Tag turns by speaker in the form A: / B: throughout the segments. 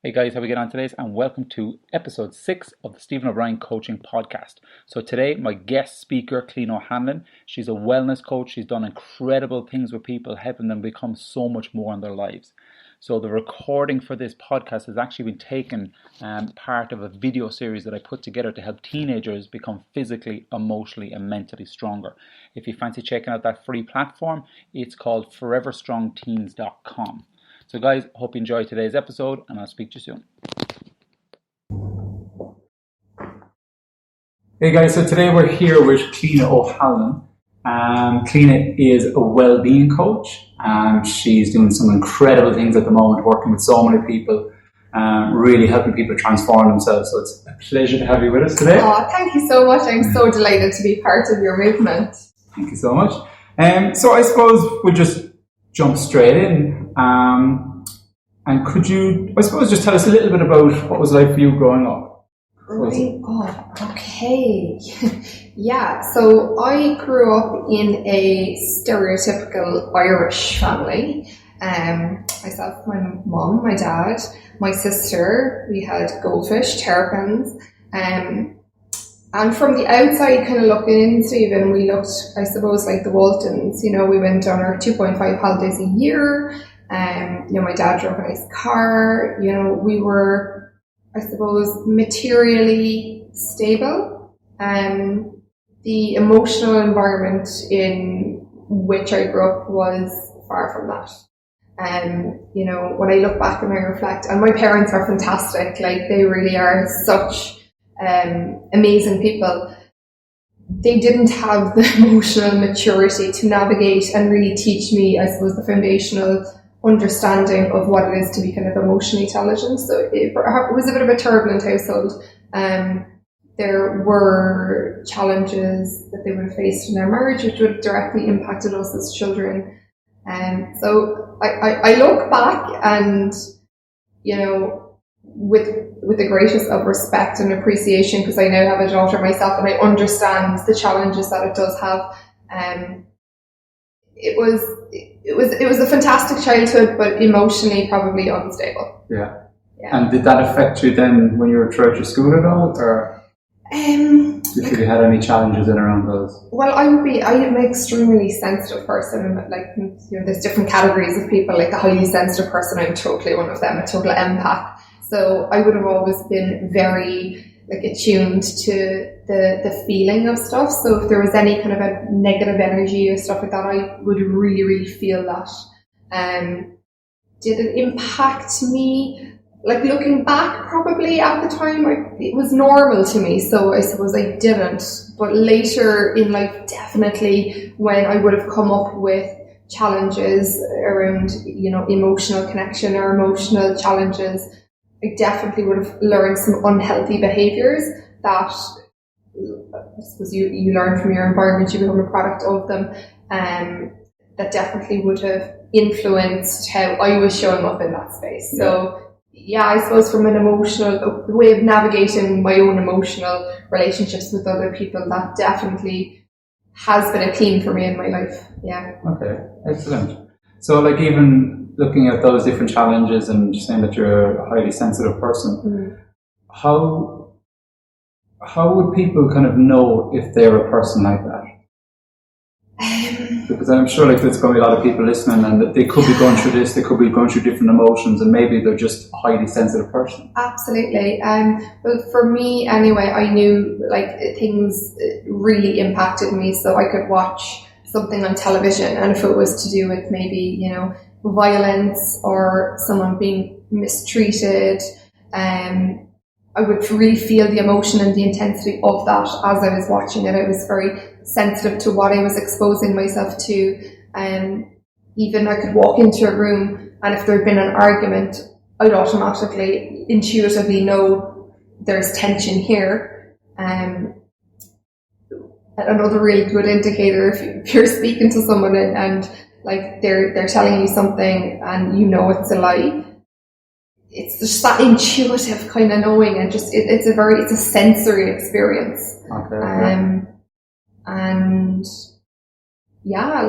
A: Hey guys, how we get on today? And welcome to episode 6 of the Stephen O'Brien Coaching Podcast. So today, my guest speaker, Cliona O'Hanlon, she's a wellness coach. She's done incredible things with people, helping them become so much more in their lives. So the recording for this podcast has actually been taken part of a video series that I put together to help teenagers become physically, emotionally, and mentally stronger. If you fancy checking out that free platform, it's called foreverstrongteens.com. So guys, hope you enjoyed today's episode and I'll speak to you soon. Hey guys, so today we're here with Cliona O'Hanlon. Cliona is a wellbeing coach. She's doing some incredible things at the moment, working with so many people, really helping people transform themselves. So it's a pleasure to have you with us today.
B: Oh, thank you so much. I'm so delighted to be part of your movement.
A: Thank you so much. So I suppose we'll just jump straight in. And could you, I suppose, just tell us a little bit about what it was like for you growing up?
B: Oh, okay. Yeah, so I grew up in a stereotypical Irish family. Myself, my mum, my dad, my sister, we had goldfish, terrapins. And from the outside kind of looking in, Stephen, we looked, I suppose, like the Waltons. You know, we went on our 2.5 holidays a year. My dad drove a nice car. You know, we were, I suppose, materially stable. The emotional environment in which I grew up was far from that. When I look back and I reflect, and my parents are fantastic, like they really are such amazing people. They didn't have the emotional maturity to navigate and really teach me, I suppose, the foundational understanding of what it is to be kind of emotionally intelligent. So it was a bit of a turbulent household. There were challenges that they would have faced in their marriage, which would have directly impacted us as children. So I look back and, you know, with the greatest of respect and appreciation, because I now have a daughter myself and I understand the challenges that it does have. It was a fantastic childhood, but emotionally probably unstable.
A: Yeah. And did that affect you then when you were throughout your school at all, or if you had any challenges in around those?
B: Well, I am an extremely sensitive person. Like, you know, there's different categories of people. Like a highly sensitive person, I'm totally one of them, a total empath. So I would have always been very attuned to the feeling of stuff. So if there was any kind of a negative energy or stuff like that, I would really, really feel that. Did it impact me? Like looking back, probably at the time, it was normal to me. So I suppose I didn't. But later in life, definitely when I would have come up with challenges around, you know, emotional connection or emotional challenges, I definitely would have learned some unhealthy behaviours that I suppose you learn from your environment, you become a product of them, that definitely would have influenced how I was showing up in that space. So yeah, I suppose from an emotional, the way of navigating my own emotional relationships with other people, that definitely has been a theme for me in my life. Yeah.
A: Okay, excellent. So like even looking at those different challenges and saying that you're a highly sensitive person, how would people kind of know if they're a person like that? Because I'm sure like there's going to be a lot of people listening and they could be going through this, they could be going through different emotions, and maybe they're just a highly sensitive person.
B: Absolutely. Well, for me anyway, I knew like things really impacted me, so I could watch something on television, and if it was to do with maybe, you know, violence or someone being mistreated, I would really feel the emotion and the intensity of that as I was watching it. I was very sensitive to what I was exposing myself to. Even I could walk into a room and if there had been an argument, I'd automatically, intuitively know there's tension here. Another really good indicator, if you're speaking to someone and like they're telling you something and you know it's a lie, it's just that intuitive kind of knowing, and just it's a sensory experience.
A: Okay.
B: And yeah,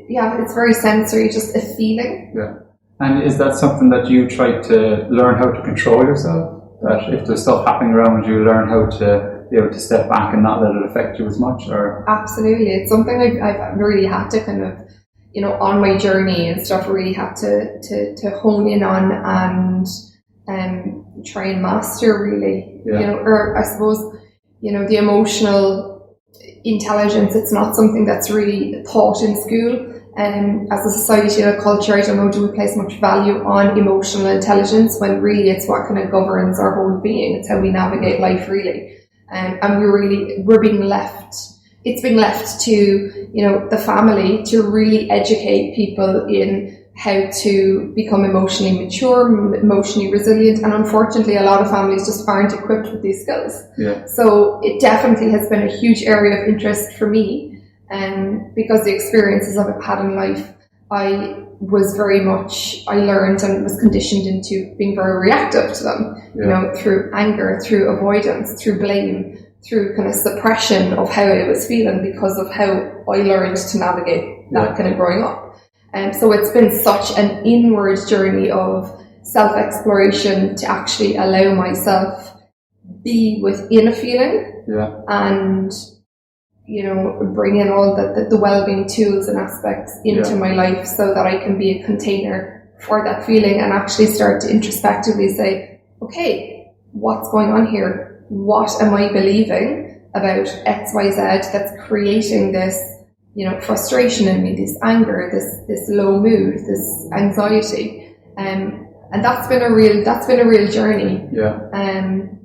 B: it's very sensory, just a feeling.
A: Yeah. And is that something that you try to learn how to control yourself? That if there's stuff happening around you, learn how to be able to step back and not let it affect you as much? Or
B: Absolutely. It's something I've really had to kind of, on my journey and stuff, really had to hone in on and try and master, really. Or I suppose, the emotional intelligence, it's not something that's really taught in school. And as a society and a culture, I don't know, do we place much value on emotional intelligence when really it's what kind of governs our whole being? It's how we navigate life, really. And we're being left, it's being left to, the family to really educate people in how to become emotionally mature, emotionally resilient. And unfortunately, a lot of families just aren't equipped with these skills.
A: Yeah.
B: So it definitely has been a huge area of interest for me. And because the experiences I've had in life, I learned and was conditioned into being very reactive to them, through anger, through avoidance, through blame, through kind of suppression of how I was feeling because of how I learned to navigate that kind of growing up. And so it's been such an inward journey of self-exploration to actually allow myself be within a feeling and bring in all the wellbeing tools and aspects into my life so that I can be a container for that feeling and actually start to introspectively say, okay, what's going on here? What am I believing about XYZ that's creating this, frustration in me, this anger, this low mood, this anxiety? And that's been a real journey.
A: Yeah.
B: And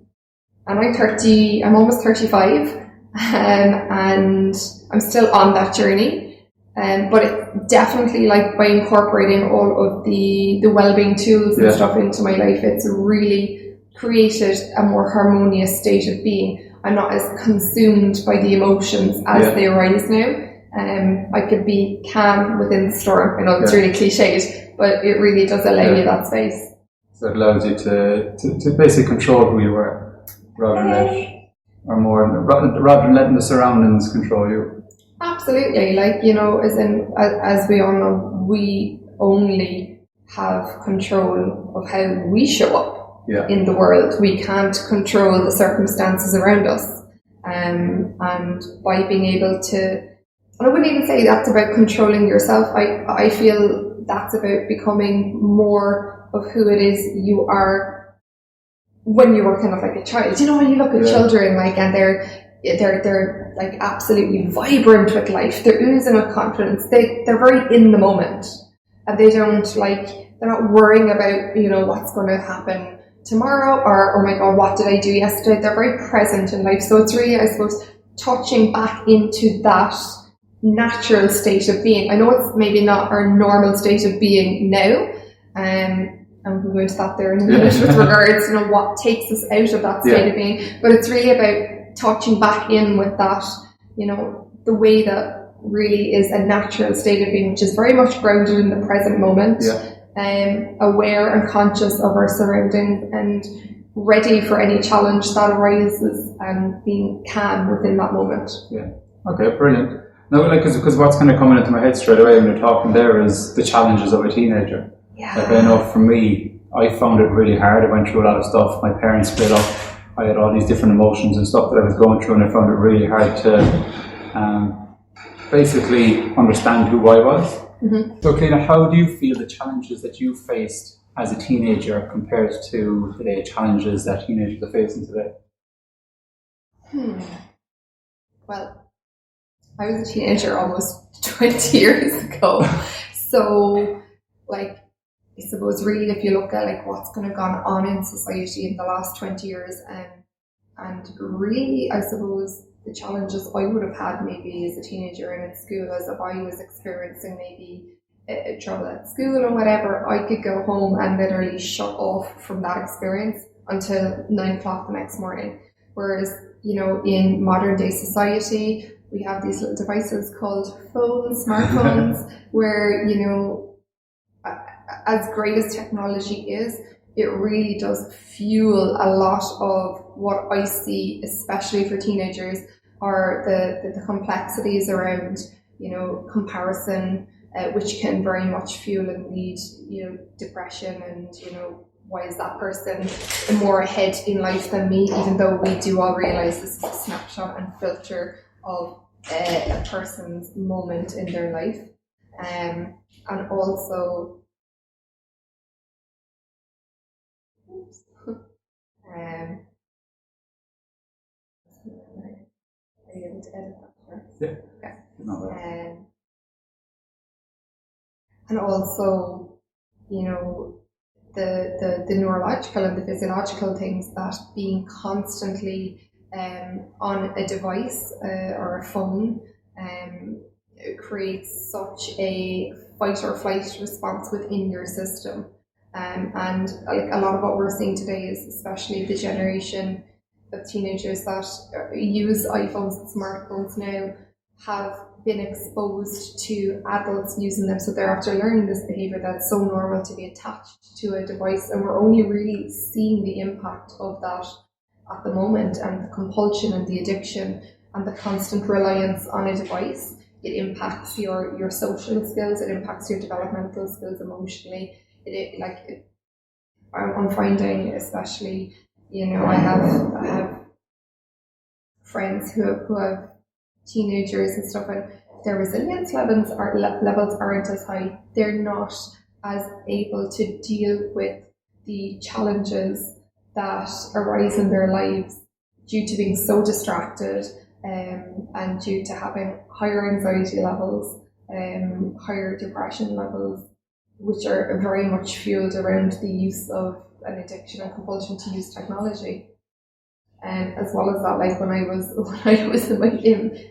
B: I'm almost 35. And I'm still on that journey, but it definitely, like, by incorporating all of the wellbeing tools and stuff into my life, it's really created a more harmonious state of being. I'm not as consumed by the emotions as they arise now. I could be calm within the storm. I know it's really cliched, but it really does allow you that space.
A: So it allows you to basically control who you are rather than letting the surroundings control you.
B: Absolutely. As we all know, we only have control of how we show up in the world. We can't control the circumstances around us. And by being able to, and I wouldn't even say that's about controlling yourself. I feel that's about becoming more of who it is you are when you were kind of like a child. When you look at children, and they're like absolutely vibrant with life. They're oozing with confidence. They're very in the moment, and they're not worrying about, what's going to happen tomorrow or, oh my God, what did I do yesterday? They're very present in life. So it's really, I suppose, touching back into that natural state of being. I know it's maybe not our normal state of being now, and we'll go into that there in a minute with regards, what takes us out of that state of being. But it's really about touching back in with that, the way that really is a natural state of being, which is very much grounded in the present moment, aware and conscious of our surroundings and ready for any challenge that arises and being calm within that moment.
A: Yeah. Okay, brilliant. No, because what's kind of coming into my head straight away when you're talking there is the challenges of a teenager.
B: Yeah.
A: I know for me, I found it really hard. I went through a lot of stuff. My parents split up. I had all these different emotions and stuff that I was going through, and I found it really hard to basically understand who I was. Mm-hmm. So, Cliona, how do you feel the challenges that you faced as a teenager compared to today, challenges that teenagers are facing today?
B: Well, I was a teenager almost 20 years ago. So, I suppose really if you look at what's kind of gone on in society in the last 20 years, and really I suppose the challenges I would have had maybe as a teenager and at school, as if I was experiencing maybe trouble at school or whatever, I could go home and literally shut off from that experience until 9 o'clock the next morning. Whereas, in modern day society, we have these little devices called phones, smartphones, where, as great as technology is, it really does fuel a lot of what I see, especially for teenagers, are the complexities around, comparison, which can very much fuel and lead, depression and, why is that person more ahead in life than me, even though we do all realise this is a snapshot and filter of a person's moment in their life. And also, are you able to edit that?
A: Yeah.
B: Okay. And also, the neurological and the physiological things that being constantly on a device or a phone creates such a fight or flight response within your system. And like a lot of what we're seeing today is especially the generation of teenagers that use iPhones and smartphones now have been exposed to adults using them, so they're after learning this behaviour that's so normal to be attached to a device, and we're only really seeing the impact of that at the moment, and the compulsion and the addiction and the constant reliance on a device. It impacts your social skills, it impacts your developmental skills emotionally. I'm finding, especially, I have friends who have teenagers and stuff, and their resilience levels aren't as high. They're not as able to deal with the challenges that arise in their lives due to being so distracted, and due to having higher anxiety levels, higher depression levels, which are very much fueled around the use of an addiction and compulsion to use technology. And as well as that, like when I was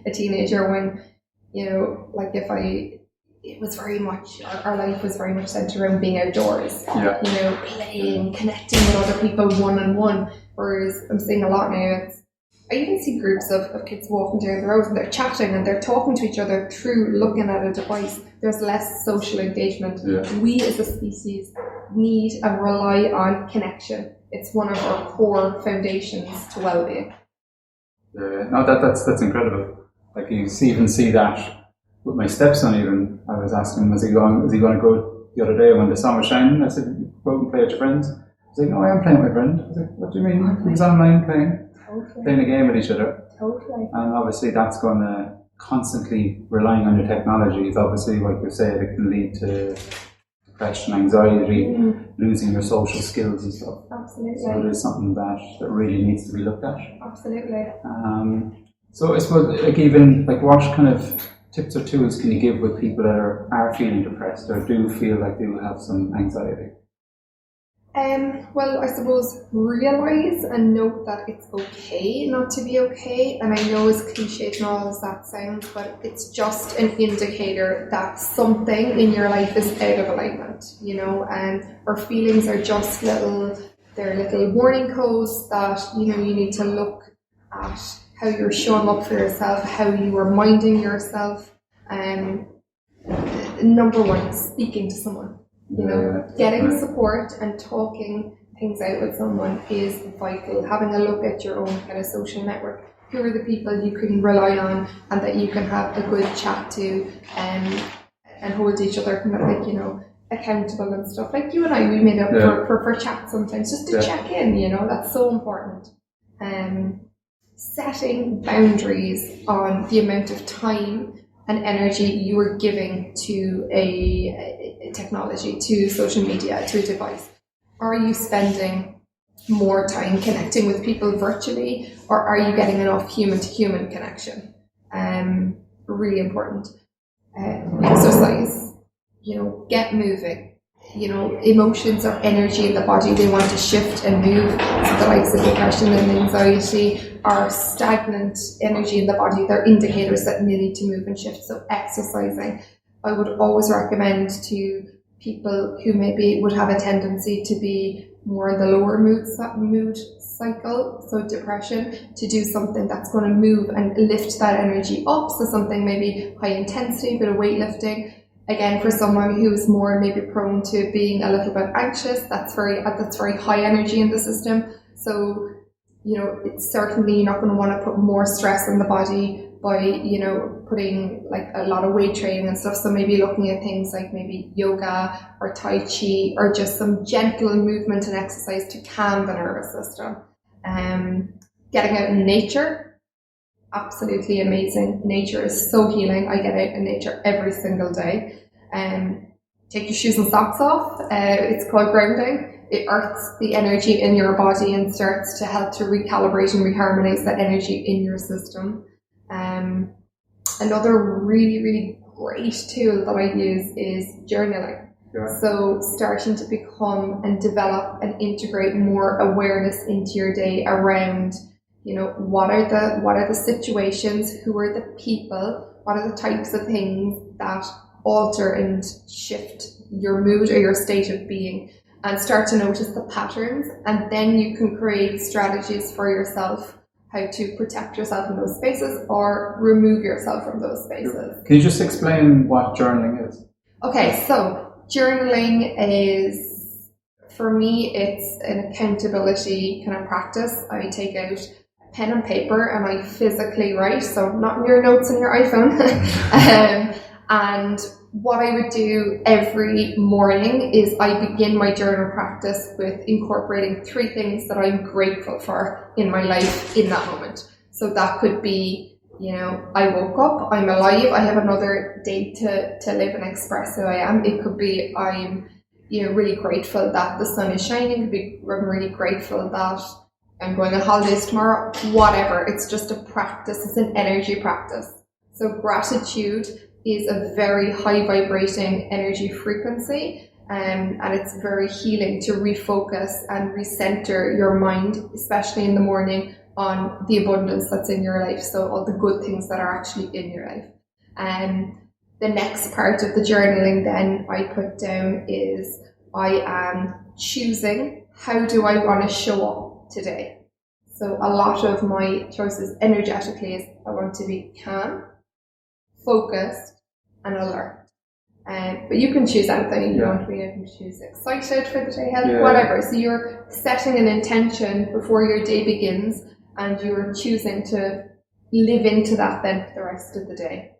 B: a teenager, when it was very much, our life was very much centered around being outdoors, playing, connecting with other people one-on-one. Whereas I'm seeing a lot now, I even see groups of kids walking down the road and they're chatting and they're talking to each other through looking at a device. There's less social engagement. Yeah. We as a species need and rely on connection. It's one of our core foundations to well-being.
A: Yeah, no, that's incredible. Like you even see that with my stepson. Even I was asking him, is he going to go the other day when the sun was shining? I said, go out and play with your friends. He's like, no, I am playing with my friend. I was like, what do you mean? He was online playing a game with each other.
B: Totally.
A: And obviously that's going to constantly relying on your technology. It's obviously, like you said, it can lead to depression, anxiety, losing your social skills and stuff.
B: Absolutely.
A: So it is something that really needs to be looked at.
B: Absolutely.
A: So I suppose, what kind of tips or tools can you give with people that are feeling depressed or do feel like they will have some anxiety?
B: Well, I suppose realise and note that it's okay not to be okay. And I know as cliched and all as that sounds, but it's just an indicator that something in your life is out of alignment, and our feelings are just little warning codes that, you need to look at how you're showing up for yourself, how you are minding yourself. Number one, speaking to someone. Getting support and talking things out with someone is vital. Having a look at your own kind of social network. Who are the people you can rely on and that you can have a good chat to, and hold each other accountable and stuff. Like you and I, we meet up for chat sometimes just to check in, that's so important. Setting boundaries on the amount of time and energy you are giving to a technology, to social media, to a device. Are you spending more time connecting with people virtually, or are you getting enough human-to-human connection? Really important. Exercise, get moving. Emotions are energy in the body. They want to shift and move. So the likes of depression and anxiety are stagnant energy in the body. They're indicators that they need to move and shift. So exercising, I would always recommend to people who maybe would have a tendency to be more in the lower mood cycle, so depression, to do something that's going to move and lift that energy up. So something maybe high intensity, a bit of weightlifting. Again, for someone who's more maybe prone to being a little bit anxious, that's very high energy in the system. So, it's certainly you're not going to want to put more stress on the body by, putting like a lot of weight training and stuff. So maybe looking at things like maybe yoga or Tai Chi or just some gentle movement and exercise to calm the nervous system. Getting out in nature, absolutely amazing. Nature is so healing. I get out in nature every single day. Take your shoes and socks off. It's called grounding. It earths the energy in your body and starts to help to recalibrate and reharmonize that energy in your system. Another really, really great tool that I use is journaling. Yeah. So starting to become and develop and integrate more awareness into your day around, what are the situations, who are the people, what are the types of things that alter and shift your mood or your state of being, and start to notice the patterns, and then you can create strategies for yourself how to protect yourself in those spaces or remove yourself from those spaces.
A: Can you just explain what journaling is?
B: Okay, so journaling is, for me, it's an accountability kind of practice. I take out a pen and paper and I physically write, so not in your notes on your iPhone. And what I would do every morning is I begin my journal practice with incorporating 3 things that I'm grateful for in my life in that moment. So that could be, I woke up, I'm alive, I have another day to live and express who I am. It could be I'm, really grateful that the sun is shining. It could be I'm really grateful that I'm going on holidays tomorrow. Whatever. It's just a practice. It's an energy practice. So gratitude is a very high vibrating energy frequency, and it's very healing to refocus and recenter your mind, especially in the morning, on the abundance that's in your life. So all the good things that are actually in your life. The next part of the journaling then I put down is I am choosing how do I want to show up today. So a lot of my choices energetically is I want to be calm, focused and alert. But you can choose anything you want to be. You can choose excited for the day ahead, whatever. So you're setting an intention before your day begins and you're choosing to live into that then for the rest of the day.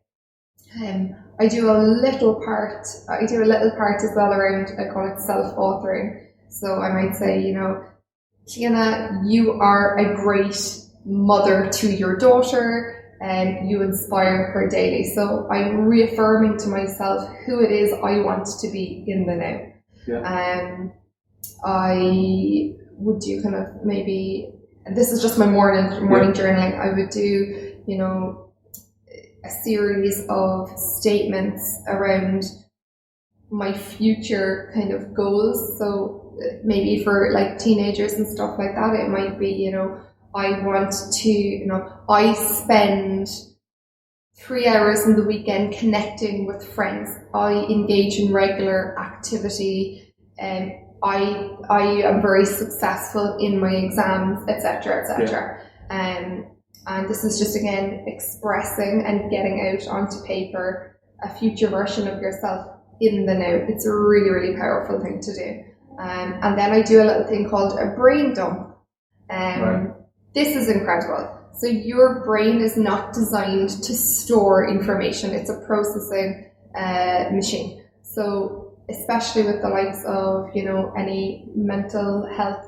B: I do a little part as well around, I call it self-authoring. So I might say, Cliona, you are a great mother to your daughter, and you inspire her daily. So I'm reaffirming to myself who it is I want to be in the now. Yeah. I would do kind of maybe, this is just my morning journaling. I would do, a series of statements around my future kind of goals. So maybe for like teenagers and stuff like that, it might be, I want to, I spend 3 hours in the weekend connecting with friends. I engage in regular activity, and I am very successful in my exams, etc., etc. And this is just, again, expressing and getting out onto paper a future version of yourself in the now. It's a really, really powerful thing to do. And then I do a little thing called a brain dump. This is incredible. So your brain is not designed to store information. It's a processing machine. So especially with the likes of, any mental health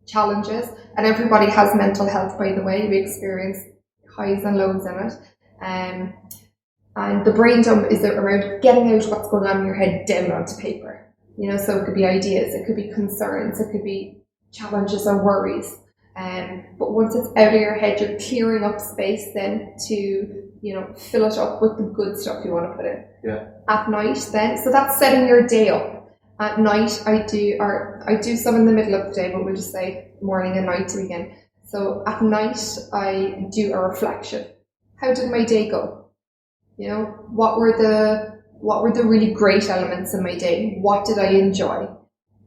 B: challenges, and everybody has mental health, by the way. We experience highs and lows in it. And the brain dump is around getting out what's going on in your head down onto paper. So it could be ideas, it could be concerns, it could be challenges or worries. But once it's out of your head, you're clearing up space then to, fill it up with the good stuff you want to put in. Yeah. At night then, so that's setting your day up. At night, I do some in the middle of the day, but we'll just say morning and night to begin. So at night, I do a reflection. How did my day go? What were the really great elements in my day? What did I enjoy?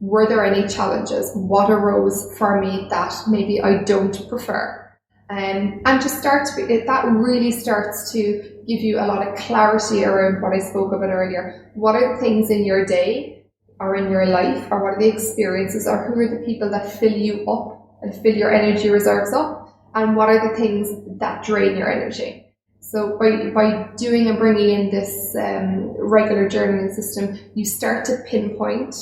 B: Were there any challenges? What arose for me that maybe I don't prefer? And just that really starts to give you a lot of clarity around what I spoke about earlier. What are the things in your day or in your life, or what are the experiences, or who are the people that fill you up and fill your energy reserves up? and what are the things that drain your energy. So by doing and bringing in this regular journaling system, you start to pinpoint,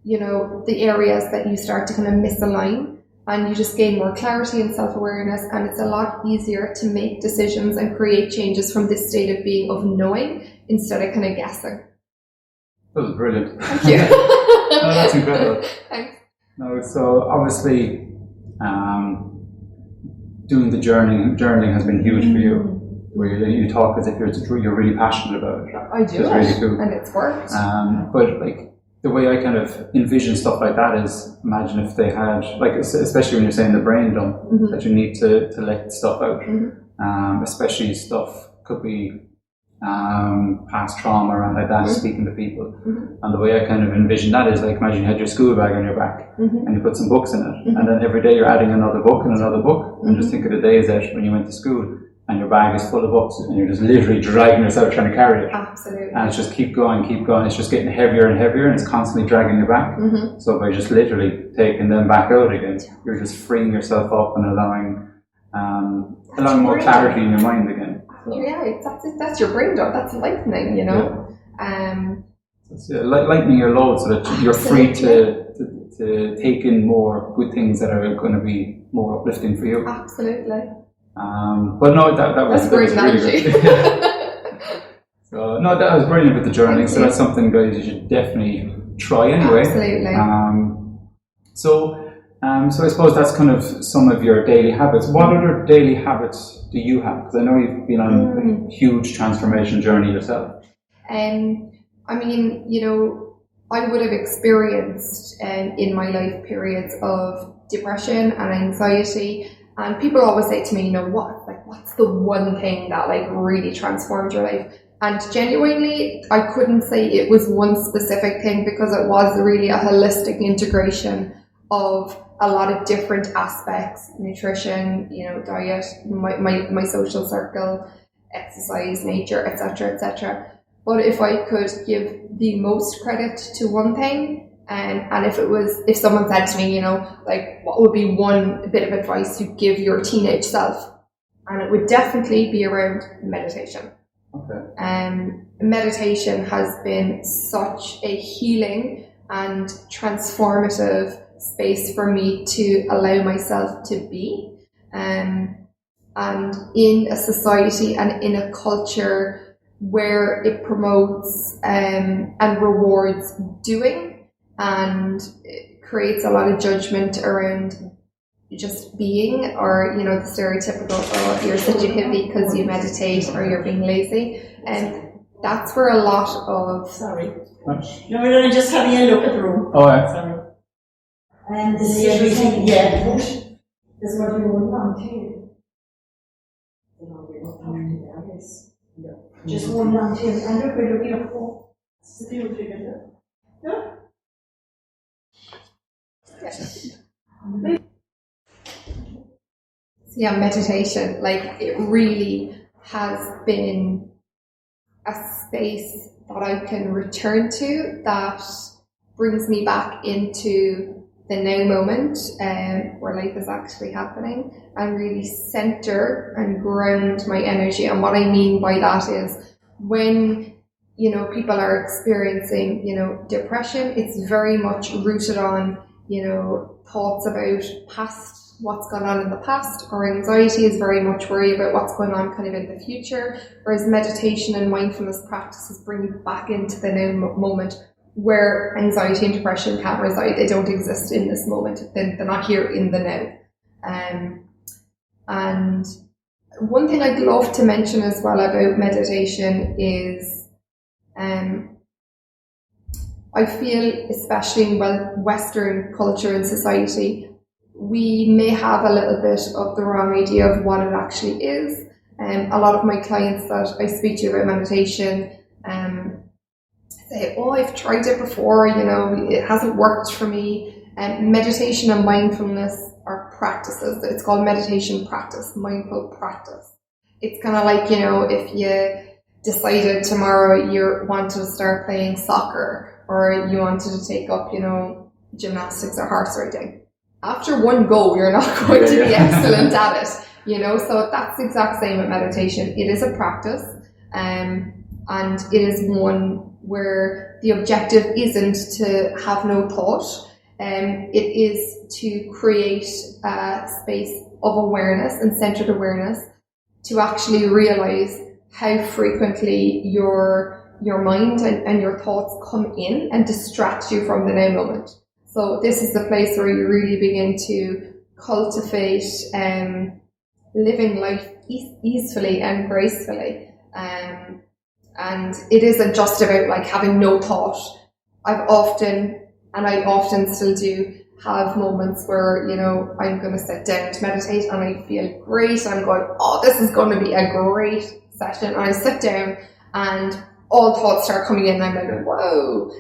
B: the areas that you start to kind of misalign, and you just gain more clarity and self-awareness, and it's a lot easier to make decisions and create changes from this state of being, of knowing, instead of kind of guessing.
A: That was brilliant.
B: Thank you.
A: No, that's incredible.
B: Thanks.
A: No, so obviously, doing the journaling has been huge for you. Where you talk as if you're really passionate about it.
B: I do,
A: really cool.
B: And it's worked.
A: But like the way I kind of envision stuff like that is, imagine if they had, like, especially when you're saying the brain dump, that you need to let stuff out. Especially stuff could be past trauma and like that, speaking to people. And the way I kind of envision that is, like, imagine you had your school bag on your back and you put some books in it, and then every day you're adding another book and another book, and just think of the days that when you went to school and your bag is full of books and you're just literally dragging yourself trying to carry it.
B: Absolutely.
A: And it's just keep going. It's just getting heavier and heavier, and it's constantly dragging you back. So by just literally taking them back out again, you're just freeing yourself up and allowing more clarity in your mind again. So,
B: yeah, that's your brain dump. That's lightening,
A: It's lightening your load so that you're free to take in more good things that are going to be more uplifting for you.
B: Absolutely.
A: But no, that was really good. So no, that was brilliant with the journaling. So that's something, guys, you should definitely try anyway.
B: Absolutely.
A: So I suppose that's kind of some of your daily habits. What other daily habits do you have? Because I know you've been on a huge transformation journey yourself.
B: I mean, I would have experienced in my life periods of depression and anxiety. And people always say to me, what's the one thing that really transformed your life? And genuinely, I couldn't say it was one specific thing, because it was really a holistic integration of a lot of different aspects: nutrition, diet, my social circle, exercise, nature, etc., etc. But if I could give the most credit to one thing, and if someone said to me, what would be one bit of advice you give your teenage self, and it would definitely be around meditation.
A: Okay.
B: Meditation has been such a healing and transformative space for me to allow myself to be, and in a society and in a culture where it promotes and rewards doing, and it creates a lot of judgment around just being, or the stereotypical, oh, you're such a hippie because you meditate, or you're being lazy. And that's where a lot of...
C: Sorry. What? No, we're just having a look at the room.
A: Oh, yeah.
C: Sorry. And this is everything, yeah. This is what we want to. Just one down here. And look, we're looking at four. It's the beauty of it. Yeah?
B: Yeah, meditation, it really has been a space that I can return to, that brings me back into the now moment, where life is actually happening, and really center and ground my energy. And what I mean by that is, when people are experiencing depression, it's very much rooted on thoughts about what's gone on in the past, or anxiety is very much worried about what's going on kind of in the future, whereas meditation and mindfulness practices bring you back into the now moment, where anxiety and depression can't reside. They don't exist in this moment. They're not here in the now. And one thing I'd love to mention as well about meditation is, I feel, especially in Western culture and society, we may have a little bit of the wrong idea of what it actually is. A lot of my clients that I speak to about meditation say, oh, I've tried it before, it hasn't worked for me. Meditation and mindfulness are practices. It's called meditation practice, mindful practice. It's kind of like, if you decided tomorrow you wanted to start playing soccer, or you wanted to take up, gymnastics or horse riding. After one go, you're not going to be excellent at it. So that's the exact same with meditation. It is a practice, and it is one where the objective isn't to have no thought, it is to create a space of awareness and centered awareness to actually realize how frequently your mind and your thoughts come in and distract you from the now moment. So this is the place where you really begin to cultivate living life easily and gracefully. And it isn't just about like having no thought. I often still do have moments where, I'm going to sit down to meditate and I feel great. I'm going, oh, this is going to be a great session. And I sit down and all thoughts start coming in and I'm like, whoa.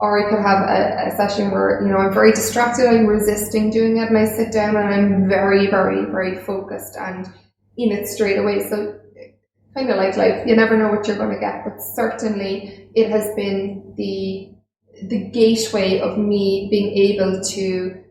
B: Or I could have a session where, I'm very distracted, I'm resisting doing it, and I sit down and I'm very, very, very focused and in it straight away. So kind of like life, you never know what you're going to get, but certainly it has been the gateway of me being able to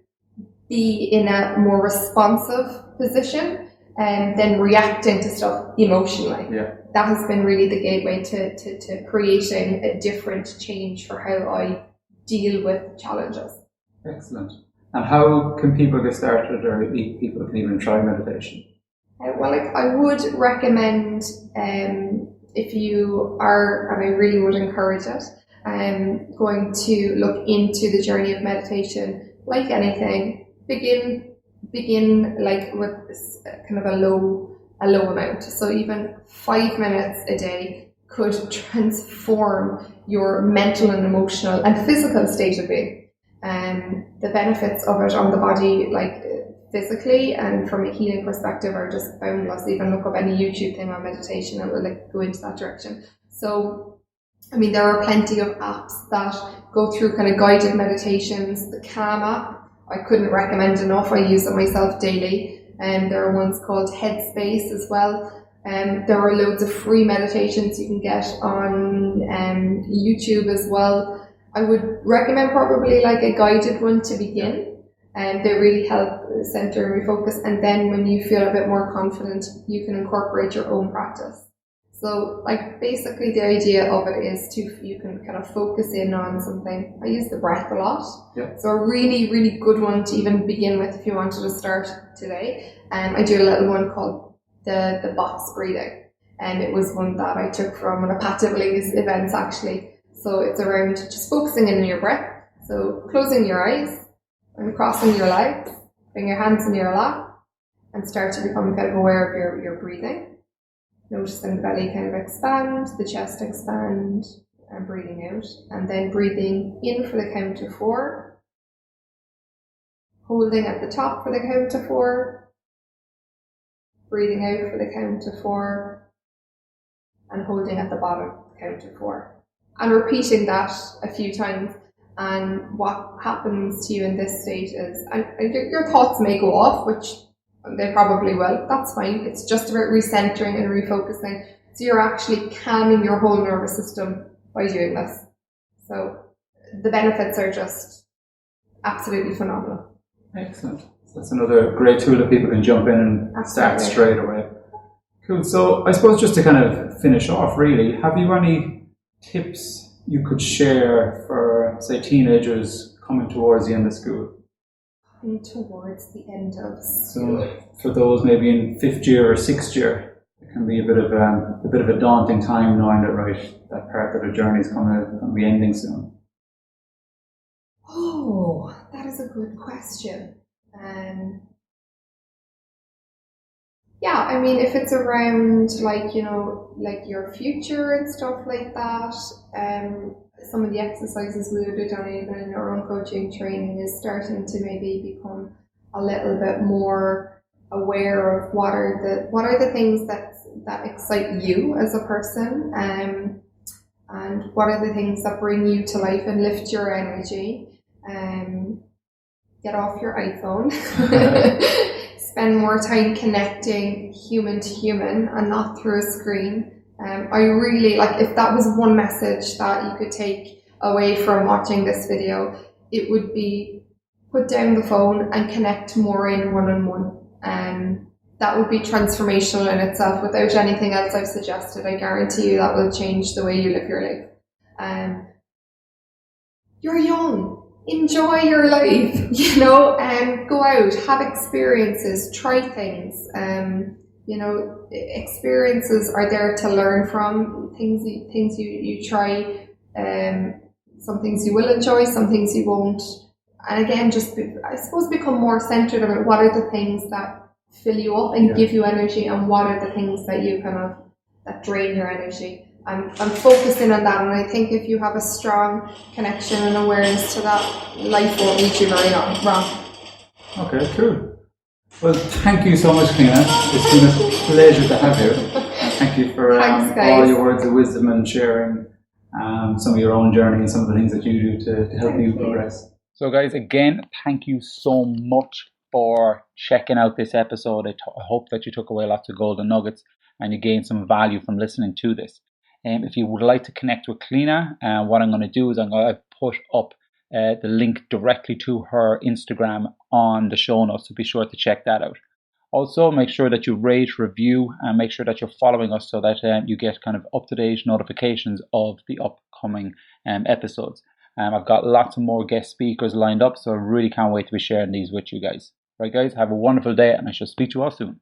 B: be in a more responsive position and then reacting to stuff emotionally.
A: Yeah.
B: That has been really the gateway to creating a different change for how I deal with challenges.
A: Excellent. And how can people get started, or people can even try meditation?
B: I would recommend, if you are, and I really would encourage it, going to look into the journey of meditation. Like anything, begin like with kind of a low amount. So even 5 minutes a day could transform your mental and emotional and physical state of being. And the benefits of it on the body, like physically and from a healing perspective, are just boundless. Even look up any YouTube thing on meditation and it will go into that direction. So, there are plenty of apps that go through kind of guided meditations. The Calm app, I couldn't recommend enough. I use it myself daily. And there are ones called Headspace as well. There are loads of free meditations you can get on YouTube as well. I would recommend probably like a guided one to begin. And they really help center and refocus. And then when you feel a bit more confident, you can incorporate your own practice. So basically the idea of it is you can kind of focus in on something. I use the breath a lot.
A: Yeah.
B: So a really, really good one to even begin with if you wanted to start today. I do a little one called the box breathing. And it was one that I took from one of Pat Dibley's events actually. So it's around just focusing in on your breath. So closing your eyes and crossing your legs, bring your hands in your lap and start to become kind of aware of your breathing. Noticing the belly kind of expand, the chest expand, and breathing out. And then breathing in for the count of 4. Holding at the top for the count of 4. Breathing out for the count of 4. And holding at the bottom for the count of 4. And repeating that a few times. And what happens to you in this state is, and your thoughts may go off, which they probably will. That's fine. It's just about recentering and refocusing. So you're actually calming your whole nervous system by doing this. So the benefits are just absolutely phenomenal.
A: Excellent. So that's another great tool that people can jump in and start straight away. Cool. So I suppose just to kind of finish off, really, have you any tips you could share for, say, teenagers coming towards the end of school?
B: Towards the end of
A: school. So for those maybe in 5th year or 6th year, it can be a bit of a daunting time knowing that that part of the journey is going to be ending soon.
B: Oh, that is a good question. If it's around your future and stuff like that, some of the exercises we would have done even in our own coaching training is starting to maybe become a little bit more aware of what are the things that excite you as a person, and what are the things that bring you to life and lift your energy. Get off your iPhone. Spend more time connecting human to human and not through a screen. I really if that was one message that you could take away from watching this video, it would be put down the phone and connect more in one-on-one. that would be transformational in itself. Without anything else I've suggested, I guarantee you that will change the way you live your life. You're young. Enjoy your life, go out, have experiences, try things. Experiences are there to learn from. Things you try, some things you will enjoy, some things you won't. And again, I suppose become more centered about what are the things that fill you up and give you energy, and what are the things that you that drain your energy. I'm focusing on that, and I think if you have a strong connection and awareness to that, life won't lead you very wrong.
A: Okay, cool. Well, thank you so much, Cliona. It's been a pleasure to have you. Thank you for all your words of wisdom and sharing some of your own journey and some of the things that you do to help you progress. So guys, again, thank you so much for checking out this episode. I hope that you took away lots of golden nuggets and you gained some value from listening to this. If you would like to connect with Cliona, what I'm going to do is I'm going to put up the link directly to her Instagram on the show notes, so be sure to check that out. Also, make sure that you rate, review, and make sure that you're following us so that you get kind of up-to-date notifications of the upcoming episodes. I've got lots of more guest speakers lined up, so I really can't wait to be sharing these with you guys. Right, guys, have a wonderful day, and I shall speak to you all soon.